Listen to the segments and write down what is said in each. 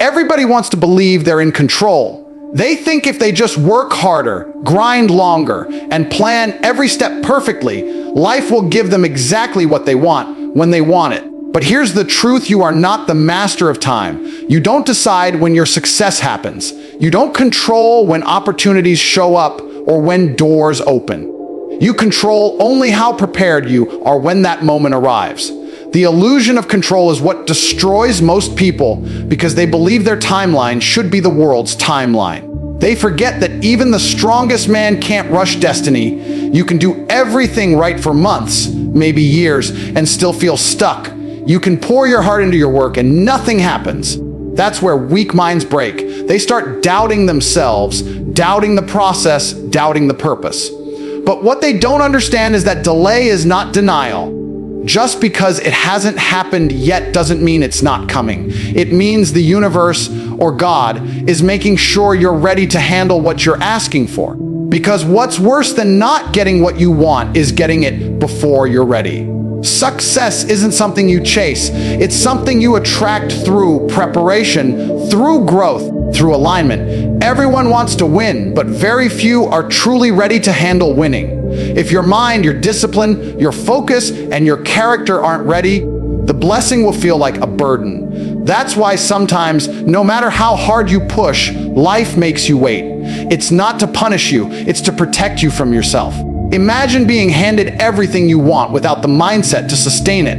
Everybody wants to believe they're in control. They think if they just work harder, grind longer, and plan every step perfectly, life will give them exactly what they want when they want it. But here's the truth: you are not the master of time. You don't decide when your success happens. You don't control when opportunities show up or when doors open. You control only how prepared you are when that moment arrives. The illusion of control is what destroys most people because they believe their timeline should be the world's timeline. They forget that even the strongest man can't rush destiny. You can do everything right for months, maybe years, and still feel stuck. You can pour your heart into your work and nothing happens. That's where weak minds break. They start doubting themselves, doubting the process, doubting the purpose. But what they don't understand is that delay is not denial. Just because it hasn't happened yet doesn't mean it's not coming. It means the universe or God is making sure you're ready to handle what you're asking for. Because what's worse than not getting what you want is getting it before you're ready. Success isn't something you chase. It's something you attract through preparation, through growth, through alignment. Everyone wants to win, but very few are truly ready to handle winning. If your mind, your discipline, your focus, and your character aren't ready, the blessing will feel like a burden. That's why sometimes, no matter how hard you push, life makes you wait. It's not to punish you, it's to protect you from yourself. Imagine being handed everything you want without the mindset to sustain it.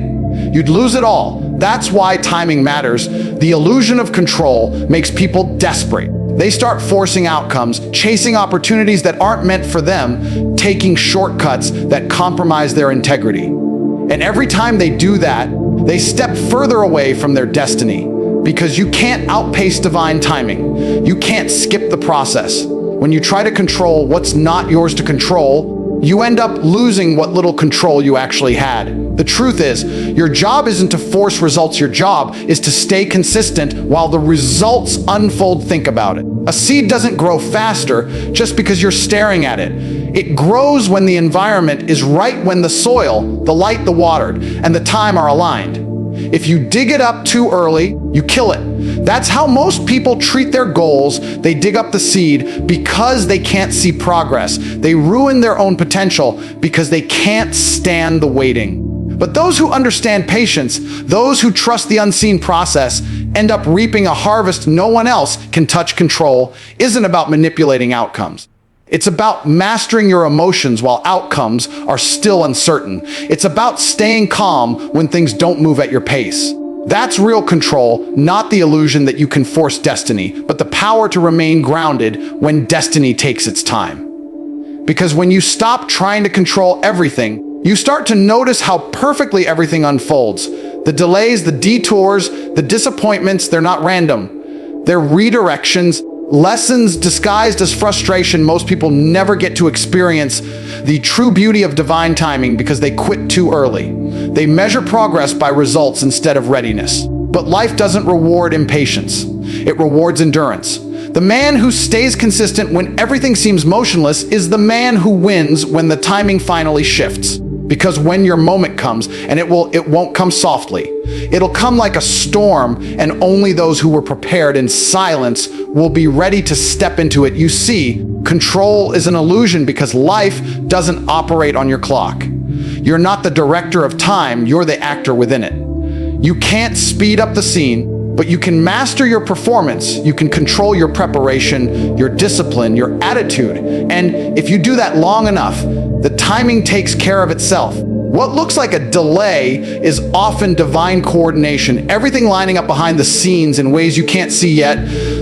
You'd lose it all. That's why timing matters. The illusion of control makes people desperate. They start forcing outcomes, chasing opportunities that aren't meant for them, taking shortcuts that compromise their integrity. And every time they do that, they step further away from their destiny. Because you can't outpace divine timing. You can't skip the process. When you try to control what's not yours to control, you end up losing what little control you actually had. The truth is, your job isn't to force results. Your job is to stay consistent while the results unfold. Think about it. A seed doesn't grow faster just because you're staring at it. It grows when the environment is right, when the soil, the light, the water, and the time are aligned. If you dig it up too early, you kill it. That's how most people treat their goals. They dig up the seed because they can't see progress. They ruin their own potential because they can't stand the waiting. But those who understand patience, those who trust the unseen process, end up reaping a harvest no one else can touch. Control isn't about manipulating outcomes. It's about mastering your emotions while outcomes are still uncertain. It's about staying calm when things don't move at your pace. That's real control, not the illusion that you can force destiny, but the power to remain grounded when destiny takes its time. Because when you stop trying to control everything, you start to notice how perfectly everything unfolds. The delays, the detours, the disappointments, they're not random. They're redirections, lessons disguised as frustration. Most people never get to experience the true beauty of divine timing because they quit too early. They measure progress by results instead of readiness. But life doesn't reward impatience. It rewards endurance. The man who stays consistent when everything seems motionless is the man who wins when the timing finally shifts. Because when your moment comes, and it won't come softly. It'll come like a storm, and only those who were prepared in silence will be ready to step into it. You see, control is an illusion because life doesn't operate on your clock. You're not the director of time, you're the actor within it. You can't speed up the scene, but you can master your performance. You can control your preparation, your discipline, your attitude. And if you do that long enough, the timing takes care of itself. What looks like a delay is often divine coordination, everything lining up behind the scenes in ways you can't see yet.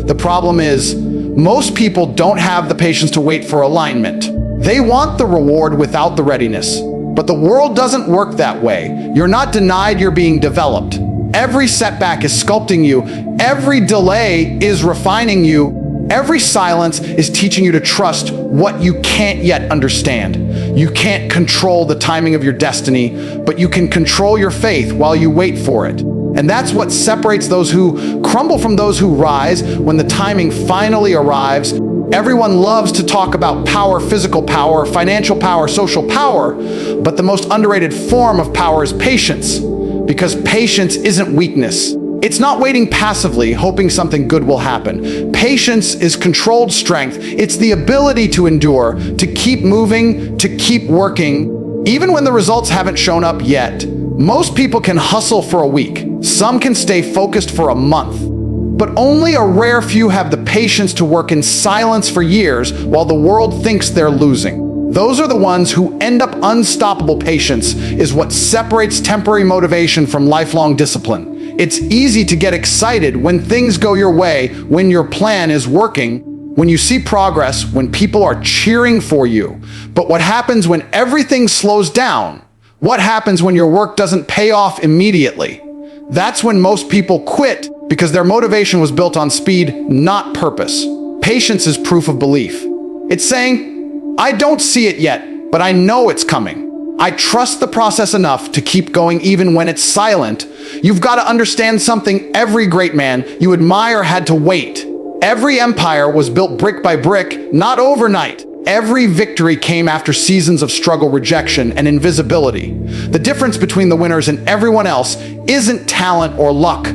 The problem is, most people don't have the patience to wait for alignment. They want the reward without the readiness. But the world doesn't work that way. You're not denied, you're being developed. Every setback is sculpting you. Every delay is refining you. Every silence is teaching you to trust what you can't yet understand. You can't control the timing of your destiny, but you can control your faith while you wait for it. And that's what separates those who crumble from those who rise when the timing finally arrives. Everyone loves to talk about power, physical power, financial power, social power, but the most underrated form of power is patience. Because patience isn't weakness. It's not waiting passively, hoping something good will happen. Patience is controlled strength. It's the ability to endure, to keep moving, to keep working, even when the results haven't shown up yet. Most people can hustle for a week. Some can stay focused for a month. But only a rare few have the patience to work in silence for years while the world thinks they're losing. Those are the ones who end up unstoppable. Patience is what separates temporary motivation from lifelong discipline. It's easy to get excited when things go your way, when your plan is working, when you see progress, when people are cheering for you. But what happens when everything slows down? What happens when your work doesn't pay off immediately? That's when most people quit because their motivation was built on speed, not purpose. Patience is proof of belief. It's saying, I don't see it yet, but I know it's coming. I trust the process enough to keep going even when it's silent. You've got to understand something. Every great man you admire had to wait. Every empire was built brick by brick, not overnight. Every victory came after seasons of struggle, rejection, and invisibility. The difference between the winners and everyone else isn't talent or luck.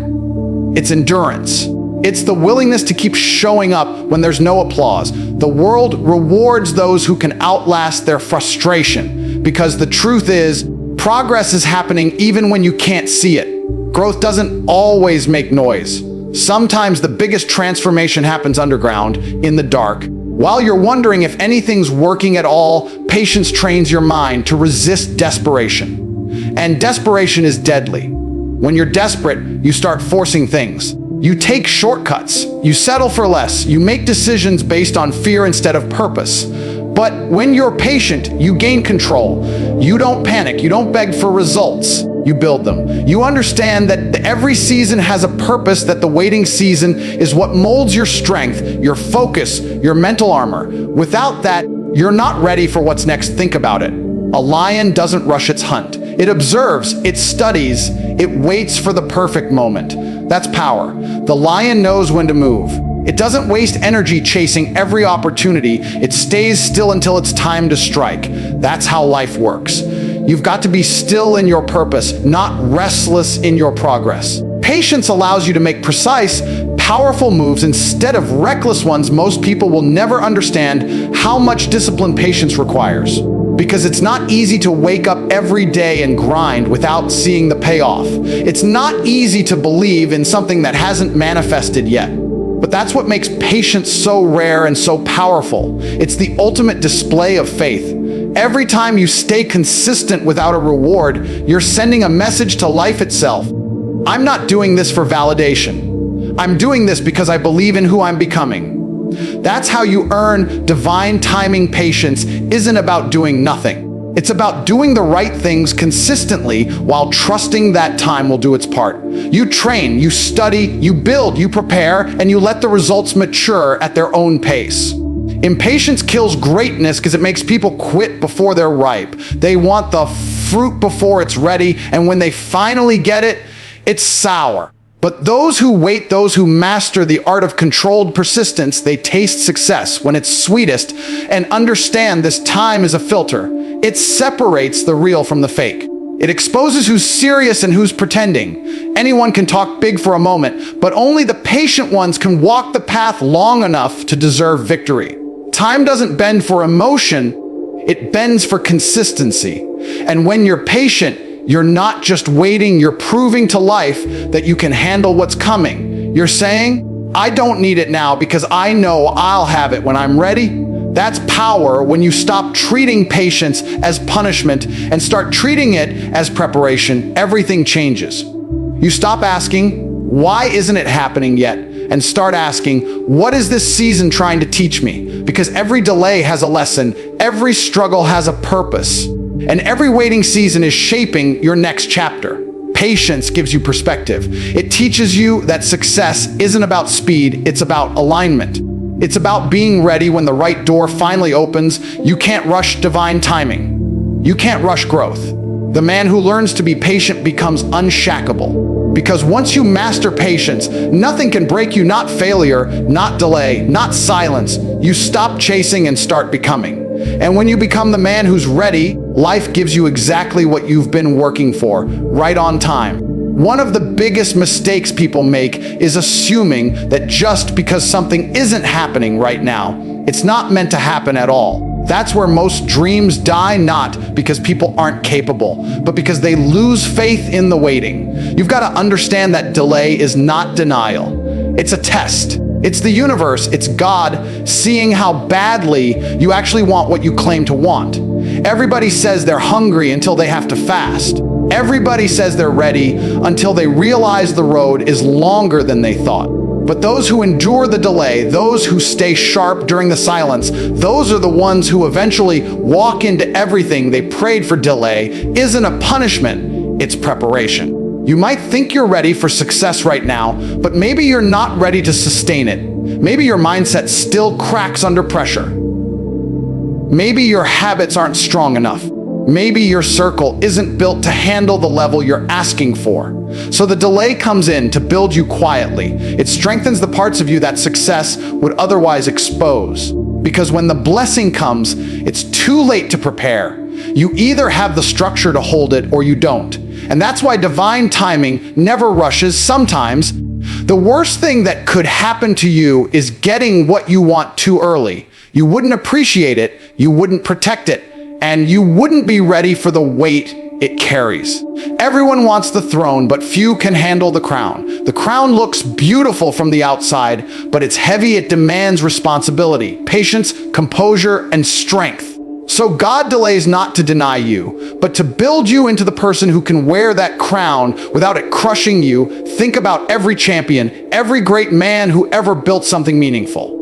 It's endurance. It's the willingness to keep showing up when there's no applause. The world rewards those who can outlast their frustration, because the truth is, progress is happening even when you can't see it. Growth doesn't always make noise. Sometimes the biggest transformation happens underground, in the dark. While you're wondering if anything's working at all, patience trains your mind to resist desperation. And desperation is deadly. When you're desperate, you start forcing things. You take shortcuts. You settle for less. You make decisions based on fear instead of purpose. But when you're patient, you gain control. You don't panic. You don't beg for results. You build them. You understand that every season has a purpose, that the waiting season is what molds your strength, your focus, your mental armor. Without that, you're not ready for what's next. Think about it. A lion doesn't rush its hunt. It observes, it studies, it waits for the perfect moment. That's power. The lion knows when to move. It doesn't waste energy chasing every opportunity. It stays still until it's time to strike. That's how life works. You've got to be still in your purpose, not restless in your progress. Patience allows you to make precise, powerful moves instead of reckless ones. Most people will never understand how much discipline patience requires, because it's not easy to wake up every day and grind without seeing the payoff. It's not easy to believe in something that hasn't manifested yet. But that's what makes patience so rare and so powerful. It's the ultimate display of faith. Every time you stay consistent without a reward, you're sending a message to life itself. I'm not doing this for validation. I'm doing this because I believe in who I'm becoming. That's how you earn divine timing. Patience isn't about doing nothing. It's about doing the right things consistently while trusting that time will do its part. You train, you study, you build, you prepare, and you let the results mature at their own pace. Impatience kills greatness because it makes people quit before they're ripe. They want the fruit before it's ready, and when they finally get it, it's sour. But those who wait, those who master the art of controlled persistence, they taste success when it's sweetest and understand this time is a filter. It separates the real from the fake. It exposes who's serious and who's pretending. Anyone can talk big for a moment, but only the patient ones can walk the path long enough to deserve victory. Time doesn't bend for emotion, it bends for consistency. And when you're patient, you're not just waiting, you're proving to life that you can handle what's coming. You're saying, I don't need it now because I know I'll have it when I'm ready. That's power. When you stop treating patience as punishment and start treating it as preparation, everything changes. You stop asking, why isn't it happening yet? And start asking, what is this season trying to teach me? Because every delay has a lesson, every struggle has a purpose, and every waiting season is shaping your next chapter. Patience gives you perspective. It teaches you that success isn't about speed, it's about alignment. It's about being ready when the right door finally opens. You can't rush divine timing. You can't rush growth. The man who learns to be patient becomes unshackable. Because once you master patience, nothing can break you, not failure, not delay, not silence. You stop chasing and start becoming. And when you become the man who's ready, life gives you exactly what you've been working for, right on time. One of the biggest mistakes people make is assuming that just because something isn't happening right now, it's not meant to happen at all. That's where most dreams die, not because people aren't capable, but because they lose faith in the waiting. You've got to understand that delay is not denial. It's a test. It's the universe, it's God seeing how badly you actually want what you claim to want. Everybody says they're hungry until they have to fast. Everybody says they're ready until they realize the road is longer than they thought. But those who endure the delay, those who stay sharp during the silence, those are the ones who eventually walk into everything they prayed for. Delay isn't a punishment, it's preparation. You might think you're ready for success right now, but maybe you're not ready to sustain it. Maybe your mindset still cracks under pressure. Maybe your habits aren't strong enough. Maybe your circle isn't built to handle the level you're asking for. So the delay comes in to build you quietly. It strengthens the parts of you that success would otherwise expose. Because when the blessing comes, it's too late to prepare. You either have the structure to hold it or you don't. And that's why divine timing never rushes. Sometimes the worst thing that could happen to you is getting what you want too early. You wouldn't appreciate it, you wouldn't protect it, and you wouldn't be ready for the weight it carries. Everyone wants the throne, but few can handle the crown. The crown looks beautiful from the outside, but it's heavy. It demands responsibility, patience, composure, and strength. So God delays not to deny you, but to build you into the person who can wear that crown without it crushing you. Think about every champion, every great man who ever built something meaningful.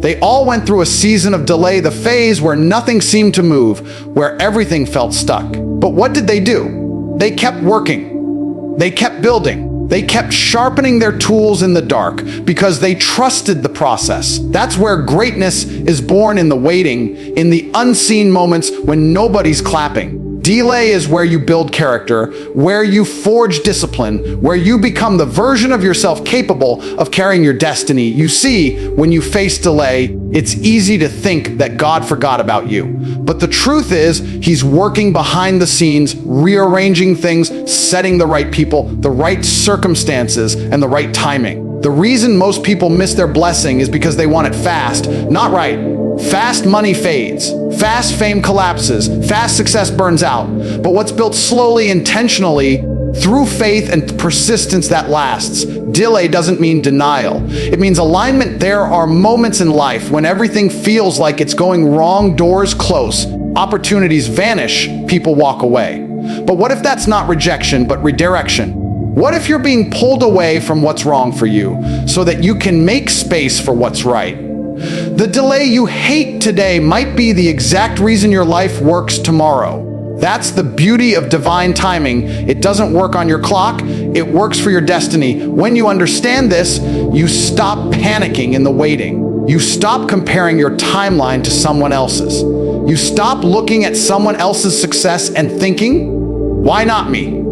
They all went through a season of delay, the phase where nothing seemed to move, where everything felt stuck. But what did they do? They kept working. They kept building. They kept sharpening their tools in the dark because they trusted the process. That's where greatness is born, in the waiting, in the unseen moments when nobody's clapping. Delay is where you build character, where you forge discipline, where you become the version of yourself capable of carrying your destiny. You see, when you face delay, it's easy to think that God forgot about you. But the truth is, He's working behind the scenes, rearranging things, setting the right people, the right circumstances, and the right timing. The reason most people miss their blessing is because they want it fast, not right. Fast money fades, fast fame collapses, fast success burns out. But what's built slowly, intentionally, through faith and persistence that lasts. Delay doesn't mean denial. It means alignment. There are moments in life when everything feels like it's going wrong, doors close, opportunities vanish, people walk away. But what if that's not rejection, but redirection? What if you're being pulled away from what's wrong for you so that you can make space for what's right? The delay you hate today might be the exact reason your life works tomorrow. That's the beauty of divine timing. It doesn't work on your clock, it works for your destiny. When you understand this, you stop panicking in the waiting. You stop comparing your timeline to someone else's. You stop looking at someone else's success and thinking, why not me?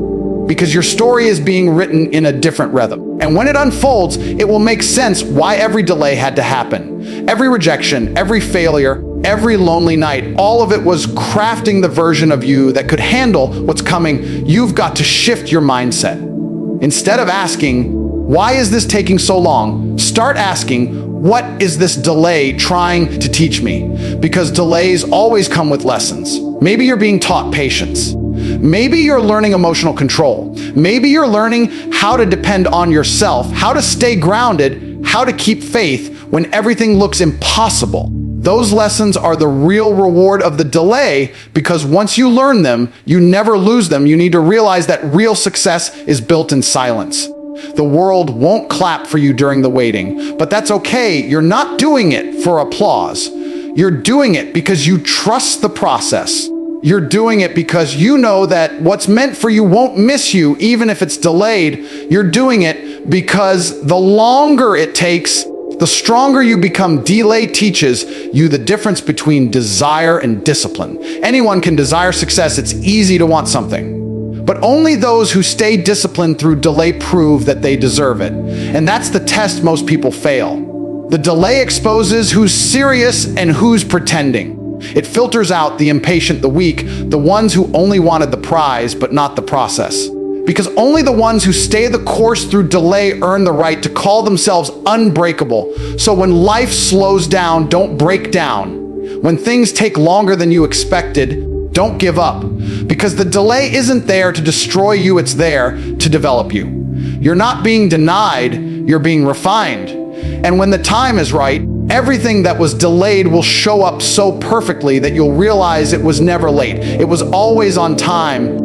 Because your story is being written in a different rhythm. And when it unfolds, it will make sense why every delay had to happen. Every rejection, every failure, every lonely night, all of it was crafting the version of you that could handle what's coming. You've got to shift your mindset. Instead of asking, why is this taking so long? Start asking, what is this delay trying to teach me? Because delays always come with lessons. Maybe you're being taught patience. Maybe you're learning emotional control. Maybe you're learning how to depend on yourself, how to stay grounded, how to keep faith when everything looks impossible. Those lessons are the real reward of the delay, because once you learn them, you never lose them. You need to realize that real success is built in silence. The world won't clap for you during the waiting, but that's okay. You're not doing it for applause. You're doing it because you trust the process. You're doing it because you know that what's meant for you won't miss you, even if it's delayed. You're doing it because the longer it takes, the stronger you become. Delay teaches you the difference between desire and discipline. Anyone can desire success. It's easy to want something. But only those who stay disciplined through delay prove that they deserve it. And that's the test most people fail. The delay exposes who's serious and who's pretending. It filters out the impatient, the weak, the ones who only wanted the prize but not the process. Because only the ones who stay the course through delay earn the right to call themselves unbreakable. So when life slows down, don't break down. When things take longer than you expected, don't give up. Because the delay isn't there to destroy you, it's there to develop you. You're not being denied, you're being refined. And when the time is right, everything that was delayed will show up so perfectly that you'll realize it was never late. It was always on time.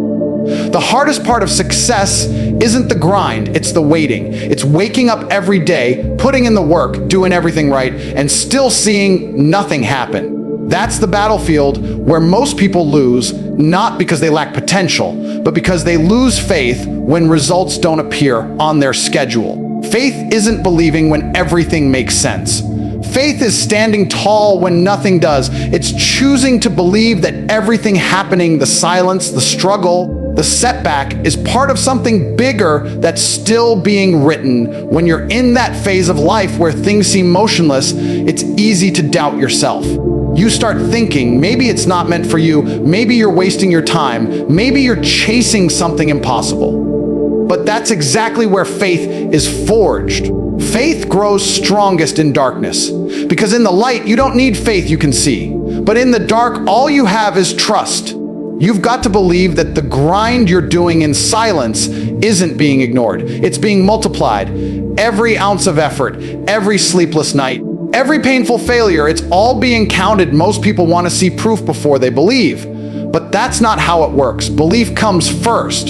The hardest part of success isn't the grind, it's the waiting. It's waking up every day, putting in the work, doing everything right, and still seeing nothing happen. That's the battlefield where most people lose, not because they lack potential, but because they lose faith when results don't appear on their schedule. Faith isn't believing when everything makes sense. Faith is standing tall when nothing does. It's choosing to believe that everything happening, the silence, the struggle, the setback, is part of something bigger that's still being written. When you're in that phase of life where things seem motionless, it's easy to doubt yourself. You start thinking, maybe it's not meant for you, maybe you're wasting your time, maybe you're chasing something impossible. But that's exactly where faith is forged. Faith grows strongest in darkness, because in the light, you don't need faith you can see. But in the dark, all you have is trust. You've got to believe that the grind you're doing in silence isn't being ignored. It's being multiplied. Every ounce of effort, every sleepless night, every painful failure, it's all being counted. Most people want to see proof before they believe. But that's not how it works. Belief comes first.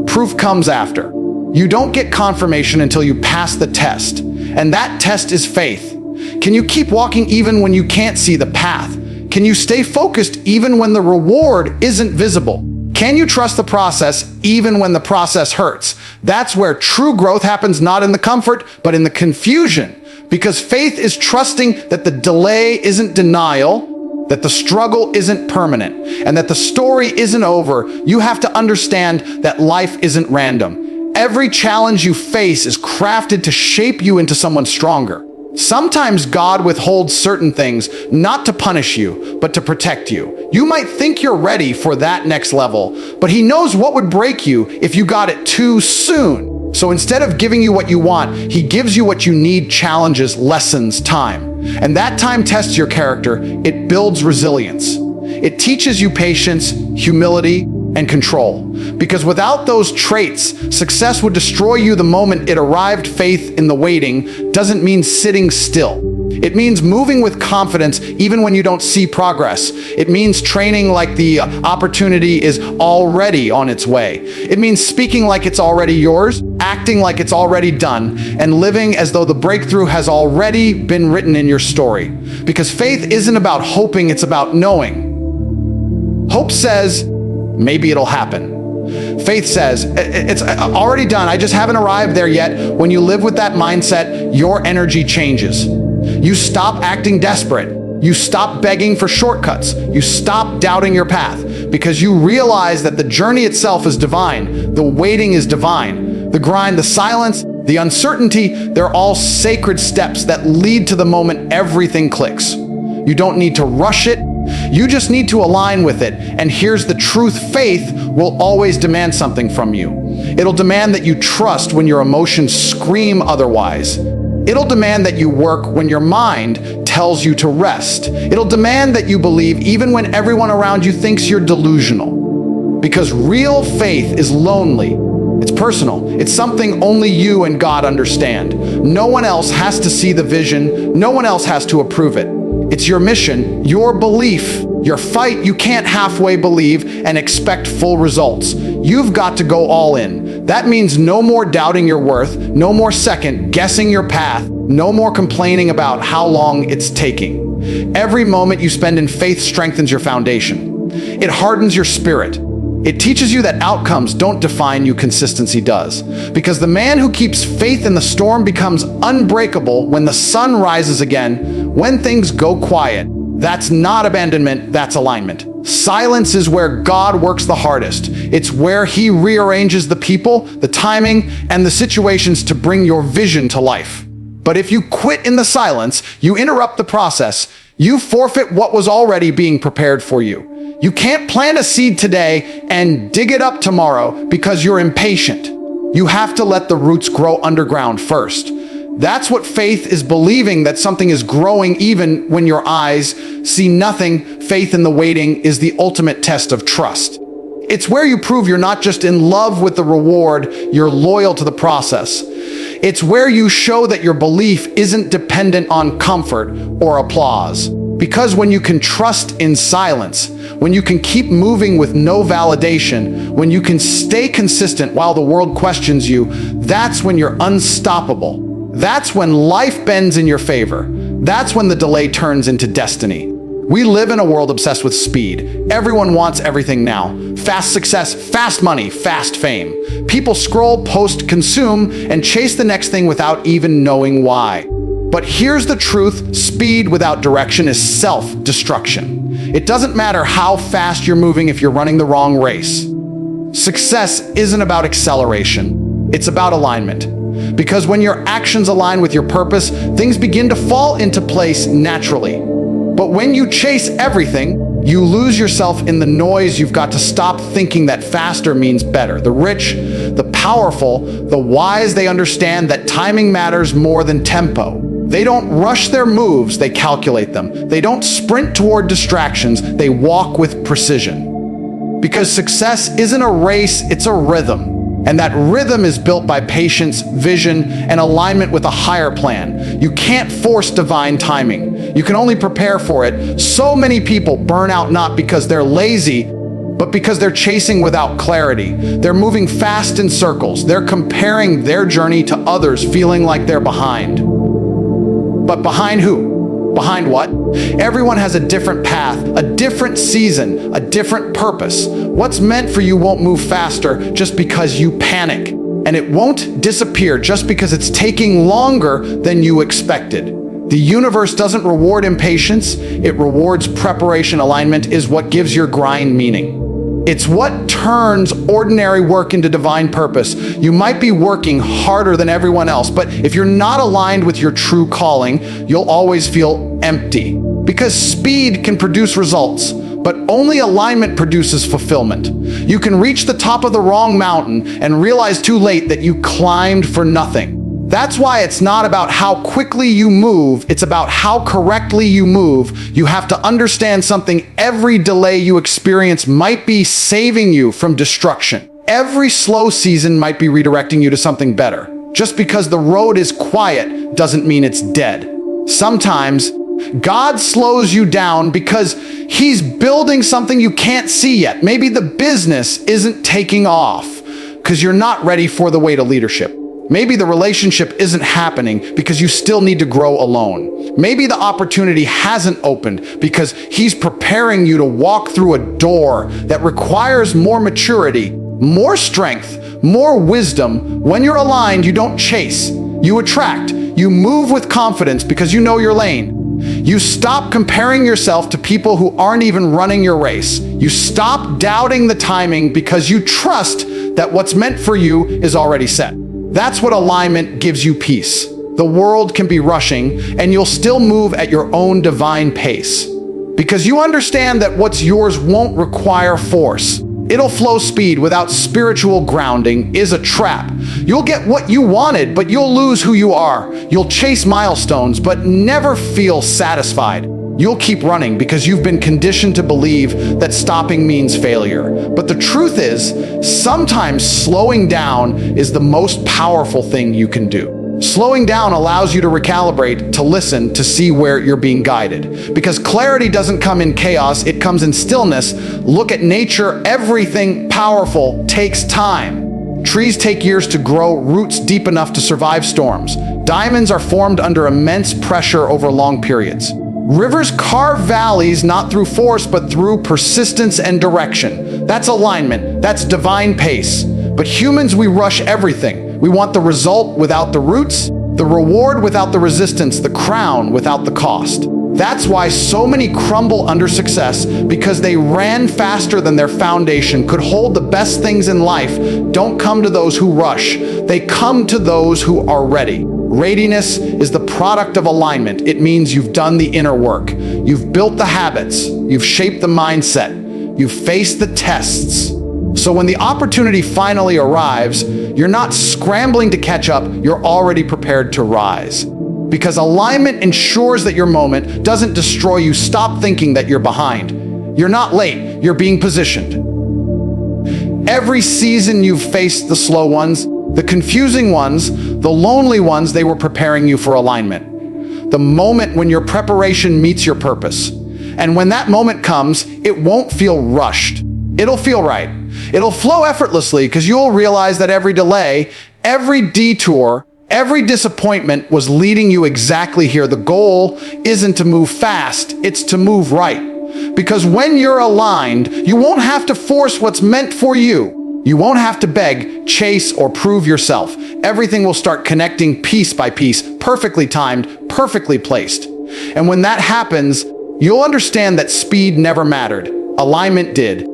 Proof comes after. You don't get confirmation until you pass the test. And that test is faith. Can you keep walking even when you can't see the path? Can you stay focused even when the reward isn't visible? Can you trust the process even when the process hurts? That's where true growth happens, not in the comfort, but in the confusion. Because faith is trusting that the delay isn't denial, that the struggle isn't permanent, and that the story isn't over. You have to understand that life isn't random. Every challenge you face is crafted to shape you into someone stronger. Sometimes God withholds certain things, not to punish you, but to protect you. You might think you're ready for that next level, but He knows what would break you if you got it too soon. So instead of giving you what you want, He gives you what you need: challenges, lessons, time. And that time tests your character. It builds resilience. It teaches you patience, humility, and control. Because without those traits, success would destroy you the moment it arrived. Faith in the waiting doesn't mean sitting still. It means moving with confidence even when you don't see progress. It means training like the opportunity is already on its way. It means speaking like it's already yours, acting like it's already done, and living as though the breakthrough has already been written in your story. Because faith isn't about hoping, it's about knowing. Hope says, maybe it'll happen. Faith says, it's already done, I just haven't arrived there yet. When you live with that mindset, your energy changes. You stop acting desperate. You stop begging for shortcuts. You stop doubting your path, because you realize that the journey itself is divine. The waiting is divine. The grind, the silence, the uncertainty, they're all sacred steps that lead to the moment everything clicks. You don't need to rush it. You just need to align with it. And here's the truth: faith will always demand something from you. It'll demand that you trust when your emotions scream otherwise. It'll demand that you work when your mind tells you to rest. It'll demand that you believe even when everyone around you thinks you're delusional. Because real faith is lonely. It's personal. It's something only you and God understand. No one else has to see the vision. No one else has to approve it. It's your mission, your belief, your fight. You can't halfway believe and expect full results. You've got to go all in. That means no more doubting your worth, no more second guessing your path, no more complaining about how long it's taking. Every moment you spend in faith strengthens your foundation. It hardens your spirit. It teaches you that outcomes don't define you, consistency does. Because the man who keeps faith in the storm becomes unbreakable when the sun rises again, when things go quiet. That's not abandonment, that's alignment. Silence is where God works the hardest. It's where He rearranges the people, the timing, and the situations to bring your vision to life. But if you quit in the silence, you interrupt the process. You forfeit what was already being prepared for you. You can't plant a seed today and dig it up tomorrow because you're impatient. You have to let the roots grow underground first. That's what faith is, believing that something is growing even when your eyes see nothing. Faith in the waiting is the ultimate test of trust. It's where you prove you're not just in love with the reward, you're loyal to the process. It's where you show that your belief isn't dependent on comfort or applause. Because when you can trust in silence, when you can keep moving with no validation, when you can stay consistent while the world questions you, that's when you're unstoppable. That's when life bends in your favor. That's when the delay turns into destiny. We live in a world obsessed with speed. Everyone wants everything now. Fast success, fast money, fast fame. People scroll, post, consume, and chase the next thing without even knowing why. But here's the truth: speed without direction is self-destruction. It doesn't matter how fast you're moving if you're running the wrong race. Success isn't about acceleration. It's about alignment. Because when your actions align with your purpose, things begin to fall into place naturally. But when you chase everything, you lose yourself in the noise. You've got to stop thinking that faster means better. The rich, the powerful, the wise, they understand that timing matters more than tempo. They don't rush their moves, they calculate them. They don't sprint toward distractions, they walk with precision. Because success isn't a race, it's a rhythm. And that rhythm is built by patience, vision, and alignment with a higher plan. You can't force divine timing. You can only prepare for it. So many people burn out not because they're lazy, but because they're chasing without clarity. They're moving fast in circles. They're comparing their journey to others, feeling like they're behind. But behind who? Behind what? Everyone has a different path, a different season, a different purpose. What's meant for you won't move faster just because you panic. And it won't disappear just because it's taking longer than you expected. The universe doesn't reward impatience, it rewards preparation. Alignment is what gives your grind meaning. It's what turns ordinary work into divine purpose. You might be working harder than everyone else, but if you're not aligned with your true calling, you'll always feel empty. Because speed can produce results, but only alignment produces fulfillment. You can reach the top of the wrong mountain and realize too late that you climbed for nothing. That's why it's not about how quickly you move, it's about how correctly you move. You have to understand something: every delay you experience might be saving you from destruction. Every slow season might be redirecting you to something better. Just because the road is quiet doesn't mean it's dead. Sometimes God slows you down because He's building something you can't see yet. Maybe the business isn't taking off because you're not ready for the weight of leadership. Maybe the relationship isn't happening because you still need to grow alone. Maybe the opportunity hasn't opened because He's preparing you to walk through a door that requires more maturity, more strength, more wisdom. When you're aligned, you don't chase, you attract. You move with confidence because you know your lane. You stop comparing yourself to people who aren't even running your race. You stop doubting the timing because you trust that what's meant for you is already set. That's what alignment gives you: peace. The world can be rushing, and you'll still move at your own divine pace. Because you understand that what's yours won't require force. It'll flow. Speed without spiritual grounding is a trap. You'll get what you wanted, but you'll lose who you are. You'll chase milestones, but never feel satisfied. You'll keep running because you've been conditioned to believe that stopping means failure. But the truth is, sometimes slowing down is the most powerful thing you can do. Slowing down allows you to recalibrate, to listen, to see where you're being guided. Because clarity doesn't come in chaos, it comes in stillness. Look at nature. Everything powerful takes time. Trees take years to grow, roots deep enough to survive storms. Diamonds are formed under immense pressure over long periods. Rivers carve valleys not through force, but through persistence and direction. That's alignment. That's divine pace. But humans, we rush everything. We want the result without the roots, the reward without the resistance, the crown without the cost. That's why so many crumble under success, because they ran faster than their foundation could hold. The best things in life don't come to those who rush. They come to those who are ready. Readiness is the product of alignment. It means you've done the inner work. You've built the habits. You've shaped the mindset. You've faced the tests. So when the opportunity finally arrives, you're not scrambling to catch up, you're already prepared to rise. Because alignment ensures that your moment doesn't destroy you. Stop thinking that you're behind. You're not late, you're being positioned. Every season you've faced the slow ones, the confusing ones, the lonely ones, they were preparing you for alignment. The moment when your preparation meets your purpose. And when that moment comes, it won't feel rushed. It'll feel right. It'll flow effortlessly because you'll realize that every delay, every detour, every disappointment was leading you exactly here. The goal isn't to move fast, it's to move right. Because when you're aligned, you won't have to force what's meant for you. You won't have to beg, chase, or prove yourself. Everything will start connecting piece by piece, perfectly timed, perfectly placed. And when that happens, you'll understand that speed never mattered. Alignment did.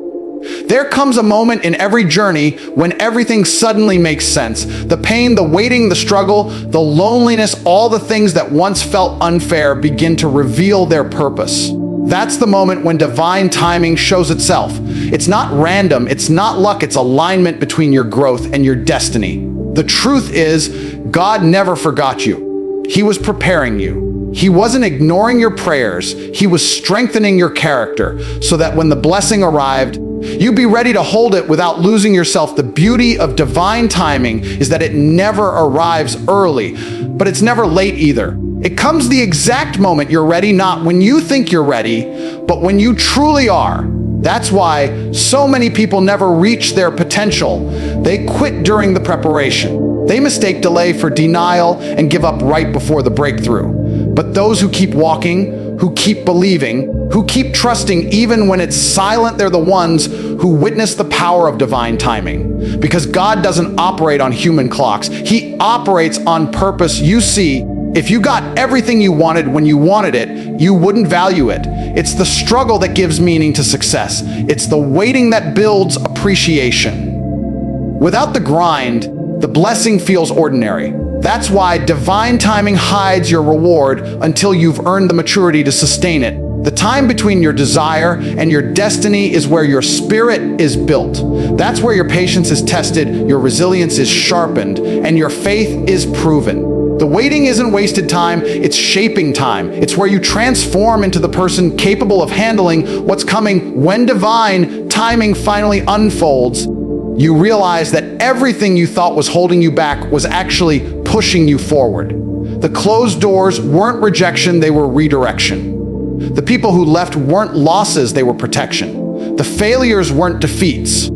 There comes a moment in every journey when everything suddenly makes sense. The pain, the waiting, the struggle, the loneliness, all the things that once felt unfair begin to reveal their purpose. That's the moment when divine timing shows itself. It's not random, it's not luck, it's alignment between your growth and your destiny. The truth is, God never forgot you. He was preparing you. He wasn't ignoring your prayers. He was strengthening your character so that when the blessing arrived, you'd be ready to hold it without losing yourself. The beauty of divine timing is that it never arrives early, but it's never late either. It comes the exact moment you're ready, not when you think you're ready, but when you truly are. That's why so many people never reach their potential. They quit during the preparation. They mistake delay for denial and give up right before the breakthrough. But those who keep walking, who keep believing, who keep trusting even when it's silent, they're the ones who witness the power of divine timing. Because God doesn't operate on human clocks. He operates on purpose. You see, if you got everything you wanted when you wanted it, you wouldn't value it. It's the struggle that gives meaning to success. It's the waiting that builds appreciation. Without the grind, the blessing feels ordinary. That's why divine timing hides your reward until you've earned the maturity to sustain it. The time between your desire and your destiny is where your spirit is built. That's where your patience is tested, your resilience is sharpened, and your faith is proven. The waiting isn't wasted time, it's shaping time. It's where you transform into the person capable of handling what's coming. When divine timing finally unfolds, you realize that everything you thought was holding you back was actually pushing you forward. The closed doors weren't rejection, they were redirection. The people who left weren't losses, they were protection. The failures weren't defeats,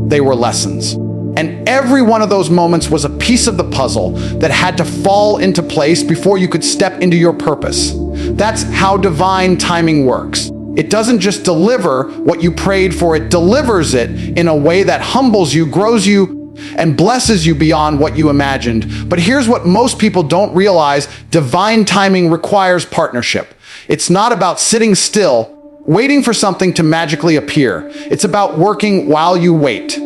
they were lessons. And every one of those moments was a piece of the puzzle that had to fall into place before you could step into your purpose. That's how divine timing works. It doesn't just deliver what you prayed for, it delivers it in a way that humbles you, grows you, and blesses you beyond what you imagined. But here's what most people don't realize: divine timing requires partnership. It's not about sitting still, waiting for something to magically appear. It's about working while you wait.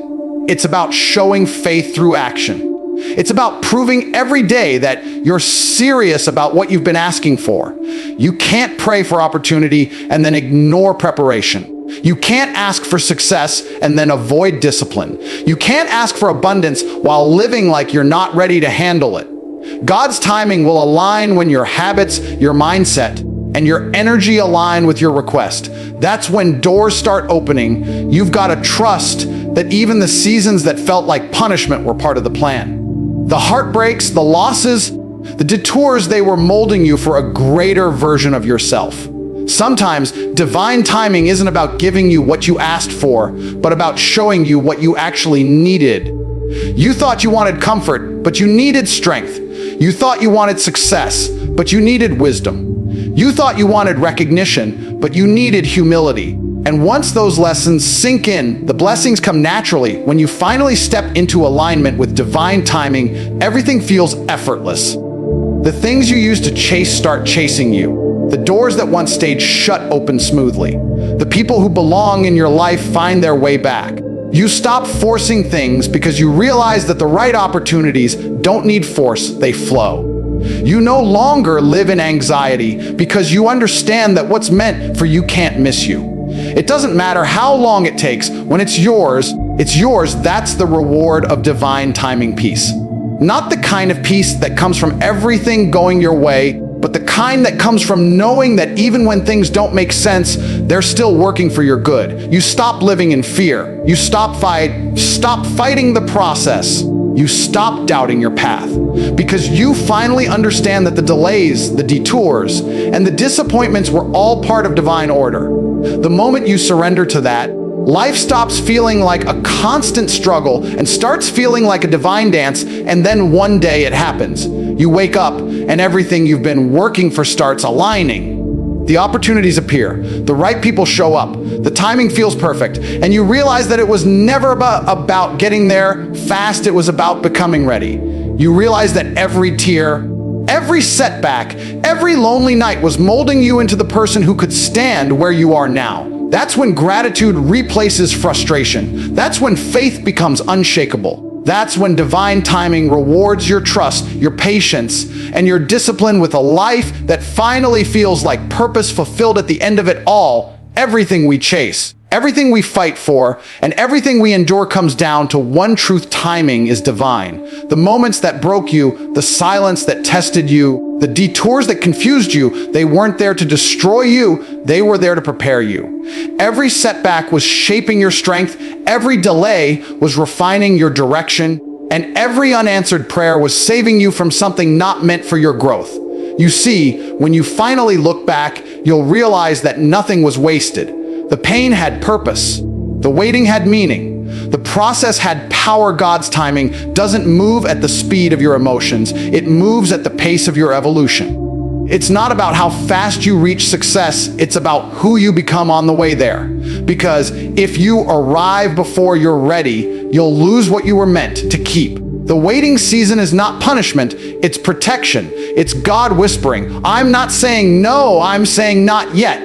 It's about showing faith through action. It's about proving every day that you're serious about what you've been asking for. You can't pray for opportunity and then ignore preparation. You can't ask for success and then avoid discipline. You can't ask for abundance while living like you're not ready to handle it. God's timing will align when your habits, your mindset, and your energy align with your request. That's when doors start opening. You've got to trust that even the seasons that felt like punishment were part of the plan. The heartbreaks, the losses, the detours, they were molding you for a greater version of yourself. Sometimes divine timing isn't about giving you what you asked for, but about showing you what you actually needed. You thought you wanted comfort, but you needed strength. You thought you wanted success, but you needed wisdom. You thought you wanted recognition, but you needed humility. And once those lessons sink in, the blessings come naturally. When you finally step into alignment with divine timing, everything feels effortless. The things you used to chase start chasing you. The doors that once stayed shut open smoothly. The people who belong in your life find their way back. You stop forcing things because you realize that the right opportunities don't need force, they flow. You no longer live in anxiety because you understand that what's meant for you can't miss you. It doesn't matter how long it takes. When it's yours, it's yours. That's the reward of divine timing peace. Not the kind of peace that comes from everything going your way, but the kind that comes from knowing that even when things don't make sense, they're still working for your good. You stop living in fear. You stop fighting the process. You stop doubting your path, because you finally understand that the delays, the detours, and the disappointments were all part of divine order. The moment you surrender to that, life stops feeling like a constant struggle and starts feeling like a divine dance, and then one day it happens. You wake up and everything you've been working for starts aligning. The opportunities appear, the right people show up, the timing feels perfect, and you realize that it was never about getting there fast, it was about becoming ready. You realize that every tear, every setback, every lonely night was molding you into the person who could stand where you are now. That's when gratitude replaces frustration. That's when faith becomes unshakable. That's when divine timing rewards your trust, your patience, and your discipline with a life that finally feels like purpose fulfilled at the end of it all. Everything we chase, everything we fight for, and everything we endure comes down to one truth: timing is divine. The moments that broke you, the silence that tested you, the detours that confused you, they weren't there to destroy you, they were there to prepare you. Every setback was shaping your strength, every delay was refining your direction, and every unanswered prayer was saving you from something not meant for your growth. You see, when you finally look back, you'll realize that nothing was wasted. The pain had purpose. The waiting had meaning. The process had power. God's timing doesn't move at the speed of your emotions. It moves at the pace of your evolution. It's not about how fast you reach success. It's about who you become on the way there. Because if you arrive before you're ready, you'll lose what you were meant to keep. The waiting season is not punishment, it's protection. It's God whispering, I'm not saying no, I'm saying not yet.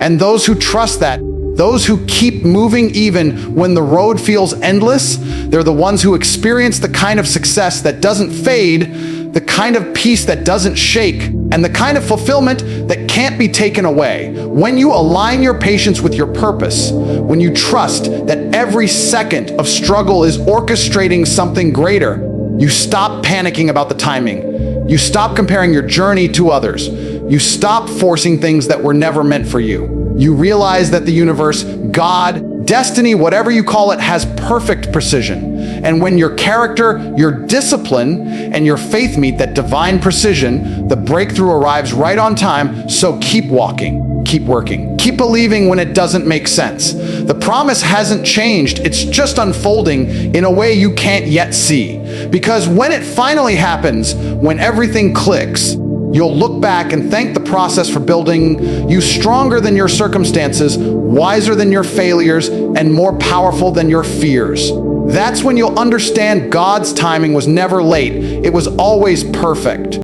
And those who trust that, those who keep moving even when the road feels endless, they're the ones who experience the kind of success that doesn't fade, the kind of peace that doesn't shake, and the kind of fulfillment that can't be taken away. When you align your patience with your purpose, when you trust that every second of struggle is orchestrating something greater, you stop panicking about the timing. You stop comparing your journey to others. You stop forcing things that were never meant for you. You realize that the universe, God, destiny, whatever you call it, has perfect precision. And when your character, your discipline, and your faith meet that divine precision, the breakthrough arrives right on time. So keep walking, keep working, keep believing when it doesn't make sense. The promise hasn't changed. It's just unfolding in a way you can't yet see. Because when it finally happens, when everything clicks, you'll look back and thank the process for building you stronger than your circumstances, wiser than your failures, and more powerful than your fears. That's when you'll understand God's timing was never late. It was always perfect.